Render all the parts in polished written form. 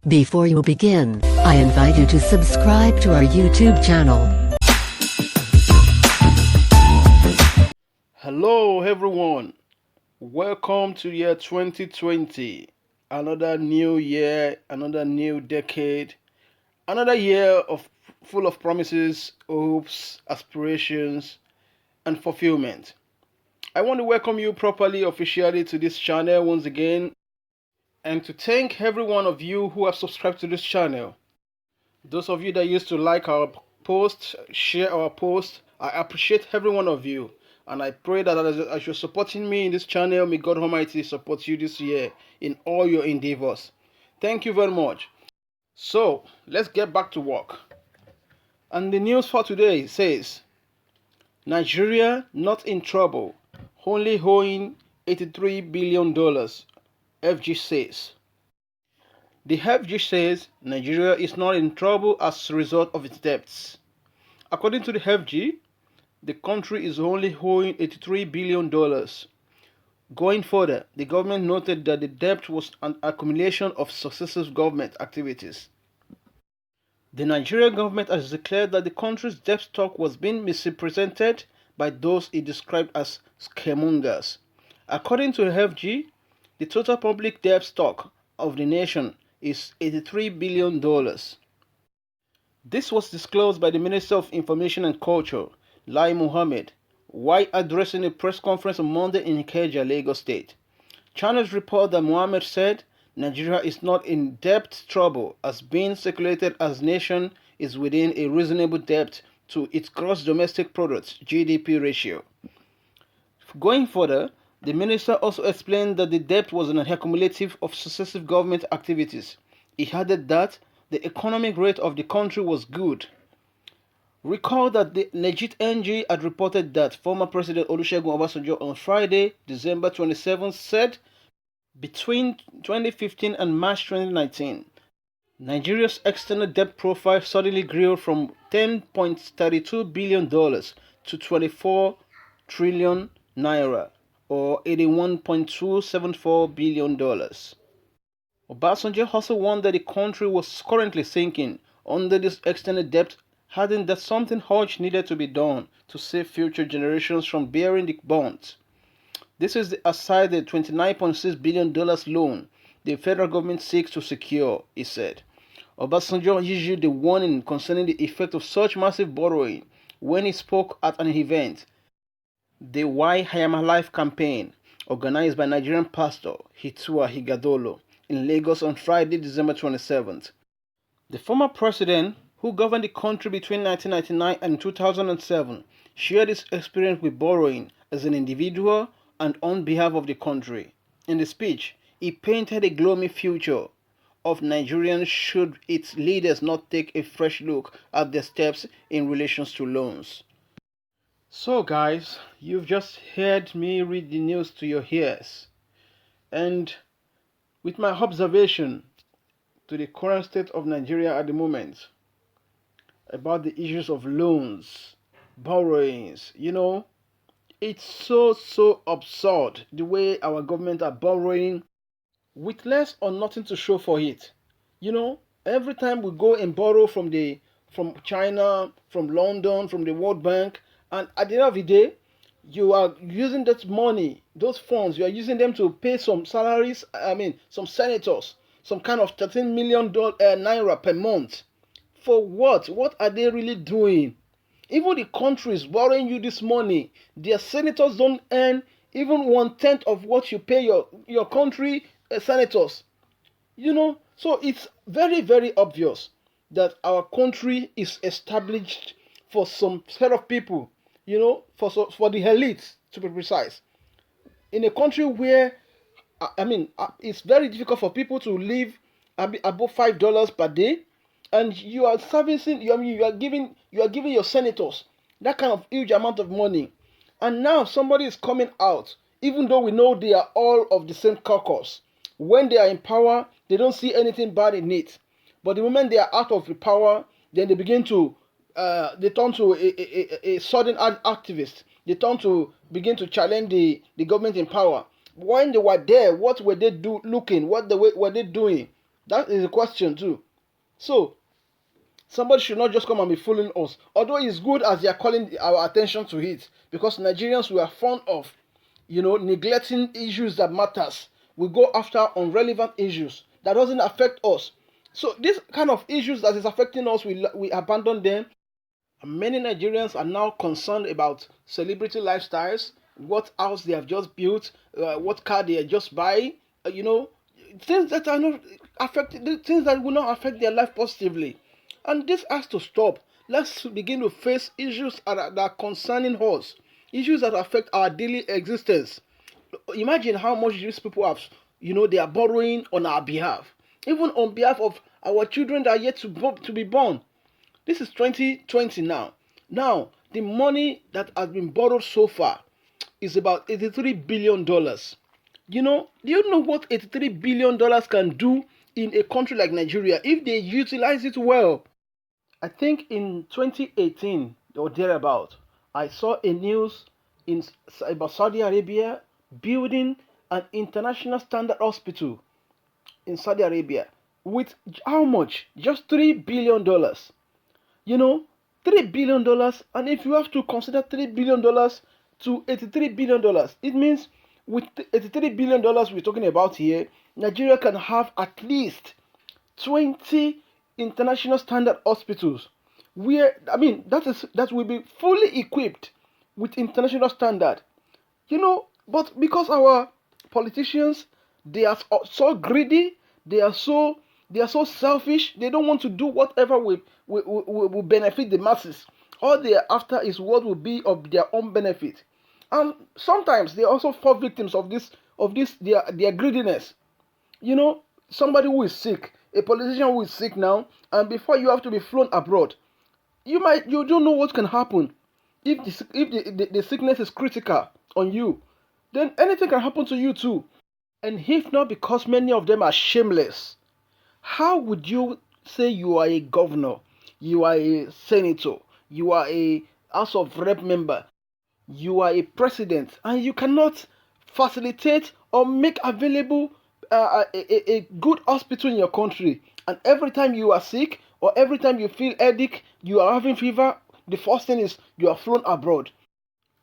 Before you begin, I invite you to subscribe to our YouTube channel. Hello everyone, welcome to year 2020, another new year, another new decade, another year full of promises, hopes, aspirations, and fulfillment. I want to welcome you properly, officially to this channel once again, and to thank every one of you who have subscribed to this channel. Those of you that used to like our posts, share our posts, I appreciate every one of you. And I pray that as you're supporting me in this channel, may God Almighty support you this year in all your endeavors. Thank you very much. So, let's get back to work. And the news for today says, Nigeria not in trouble, only owing $83 billion, FG says. The FG says Nigeria is not in trouble as a result of its debts. According to the FG, the country is only owing $83 billion. Going further, the government noted that the debt was an accumulation of successive government activities. The Nigerian government has declared that the country's debt stock was being misrepresented by those it described as scaremongers. According to the FG, the total public debt stock of the nation is $83 billion. This was disclosed by the Minister of Information and Culture, Lai Mohammed, while addressing a press conference on Monday in Ikeja, Lagos State. Channels report that Mohammed said Nigeria is not in debt trouble as being circulated as nation is within a reasonable debt to its gross domestic product GDP ratio. Going further, the minister also explained that the debt was an accumulative of successive government activities. He added that the economic rate of the country was good. Recall that the Legit NG had reported that former President Olusegun Obasanjo on Friday, December 27, said between 2015 and March 2019, Nigeria's external debt profile suddenly grew from $10.32 billion to 24 trillion naira, or $81.274 billion. Obasanjo also warned that the country was currently sinking under this external debt, adding that something urgent needed to be done to save future generations from bearing the bonds. This is aside the $29.6 billion loan the federal government seeks to secure, he said. Obasanjo issued the warning concerning the effect of such massive borrowing when he spoke at an event, the Why I Am Alive campaign, organized by Nigerian pastor Hitua Higadolo in Lagos on Friday, December 27th. The former president, who governed the country between 1999 and 2007, shared his experience with borrowing as an individual and on behalf of the country. In the speech, he painted a gloomy future of Nigerians should its leaders not take a fresh look at their steps in relation to loans. So guys, you've just heard me read the news to your ears, and with my observation to the current state of Nigeria at the moment about the issues of loans, borrowings, it's so absurd the way our government are borrowing with less or nothing to show for it. Every time we go and borrow from China, from London, from the World Bank, and at the end of the day, you are using that money, those funds, you are using them to pay some salaries, some senators, some kind of $13 million naira per month. For what? What are they really doing? Even the countries borrowing you this money, their senators don't earn even 1/10 of what you pay your country senators. So it's very, very obvious that our country is established for some set of people, for the elites, to be precise. In a country where, it's very difficult for people to live above $5 per day, and you are servicing, you are giving your senators that kind of huge amount of money, and now somebody is coming out, even though we know they are all of the same caucus. When they are in power, they don't see anything bad in it, but the moment they are out of the power, then they begin to they turn to a sudden activist. They turn to begin to challenge the government in power. When they were there, what were they looking? What were they doing? That is a question too. So somebody should not just come and be fooling us. Although it's good as they are calling our attention to it, because Nigerians, we are fond of, neglecting issues that matters. We go after irrelevant issues that doesn't affect us. So this kind of issues that is affecting us, we abandon them. And many Nigerians are now concerned about celebrity lifestyles, what house they have just built, what car they are just buying, things that are not affected, things that will not affect their life positively. And this has to stop. Let's begin to face issues that are concerning us, issues that affect our daily existence. Imagine how much these people have, they are borrowing on our behalf, even on behalf of our children that are yet to be born. This is 2020 now. Now, the money that has been borrowed so far is about $83 billion. Do you know what $83 billion can do in a country like Nigeria if they utilize it well? I think in 2018 or thereabout, I saw a news about Saudi Arabia building an international standard hospital in Saudi Arabia with how much? Just $3 billion. $3 billion. And if you have to consider $3 billion to $83 billion, it means with $83 billion we're talking about here, Nigeria can have at least 20 international standard hospitals where, that will be fully equipped with international standard. But because our politicians, they are so greedy, they are so selfish, they don't want to do whatever will benefit the masses. All they are after is what will be of their own benefit. And sometimes they also fall victims of this their greediness. Somebody who is sick, a politician who is sick now, and before you have to be flown abroad, you don't know what can happen. If the sickness is critical on you, then anything can happen to you too. And if not because many of them are shameless, how would you say you are a governor, you are a senator, you are a House of Rep member, you are a president, and you cannot facilitate or make available a good hospital in your country? And every time you are sick or every time you feel headache, you are having fever, the first thing is you are flown abroad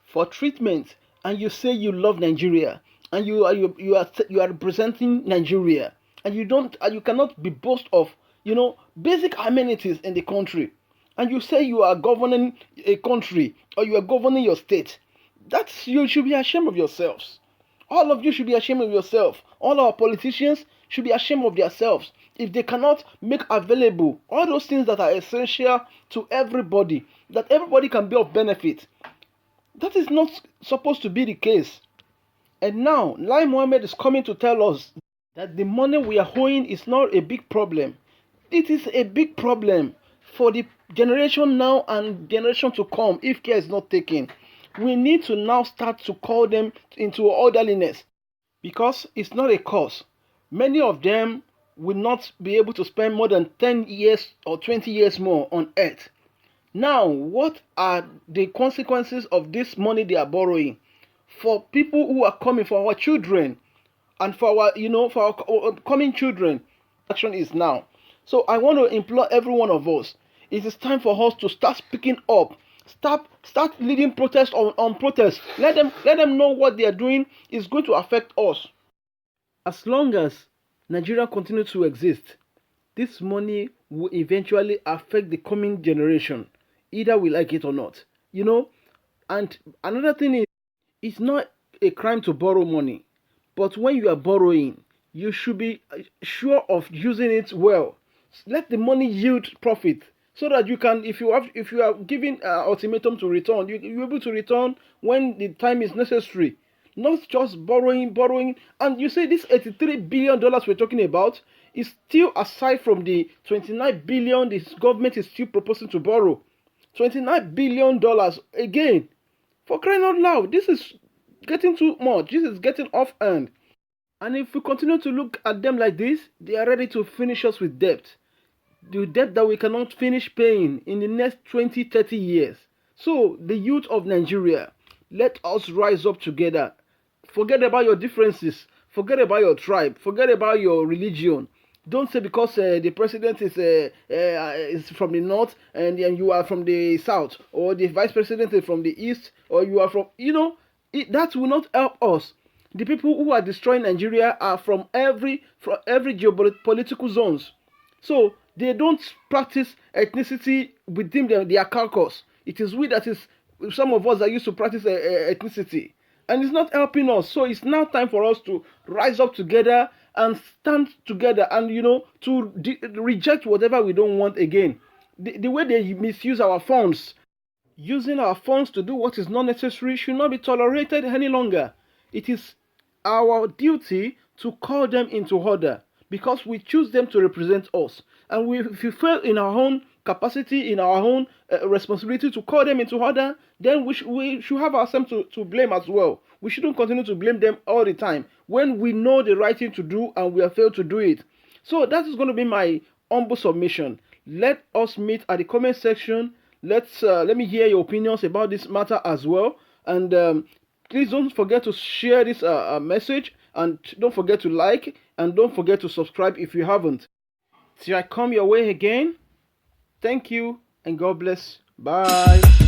for treatment, and you say you love Nigeria, and you are representing Nigeria, and you cannot be boast of basic amenities in the country, and you say you are governing a country or you are governing your state. You should be ashamed of yourselves. All of you should be ashamed of yourself. All our politicians should be ashamed of themselves if they cannot make available all those things that are essential to everybody, that everybody can be of benefit. That is not supposed to be the case. And now, Lai Mohammed is coming to tell us that the money we are owing is not a big problem. It is a big problem for the generation now and generation to come if care is not taken. We need to now start to call them into orderliness, because it's not a cause. Many of them will not be able to spend more than 10 years or 20 years more on earth. Now, what are the consequences of this money they are borrowing for people who are coming, for our children, and for our coming children? Action is now. So I want to implore every one of us. It is time for us to start speaking up. Start leading protests on protests. Let them know what they are doing is going to affect us. As long as Nigeria continues to exist, this money will eventually affect the coming generation, either we like it or not. And another thing is, it's not a crime to borrow money, but when you are borrowing, you should be sure of using it well. Let the money yield profit, so that you can, if you are giving ultimatum to return, you're able to return when the time is necessary. Not just borrowing. And you say this $83 billion we're talking about is still aside from the $29 billion this government is still proposing to borrow. $29 billion again. For crying out loud, this is getting too much. This is getting off hand. And if we continue to look at them like this, they are ready to finish us with debt. The debt that we cannot finish paying in the next 20-30 years. So, the youth of Nigeria, let us rise up together. Forget about your differences. Forget about your tribe. Forget about your religion. Don't say because the president is from the north and you are from the south, or the vice president is from the east, or you are from, that will not help us. The people who are destroying Nigeria are from every geopolitical zones. So they don't practice ethnicity within their caucus. It is we that is, some of us are used to practice ethnicity, and it's not helping us. So it's now time for us to rise up together and stand together, and to reject whatever we don't want again. The way they misuse our funds, using our funds to do what is not necessary, should not be tolerated any longer. It is our duty to call them into order, because we choose them to represent us. And if we fail in our own capacity, in our own responsibility to call them into order, then we should have ourselves to blame as well. We shouldn't continue to blame them all the time when we know the right thing to do and we have failed to do it. So that is going to be my humble submission. Let us meet at the comment section. Let me hear your opinions about this matter as well. And please don't forget to share this message, and don't forget to like, and don't forget to subscribe if you haven't. Till I come your way again, thank you and God bless. Bye.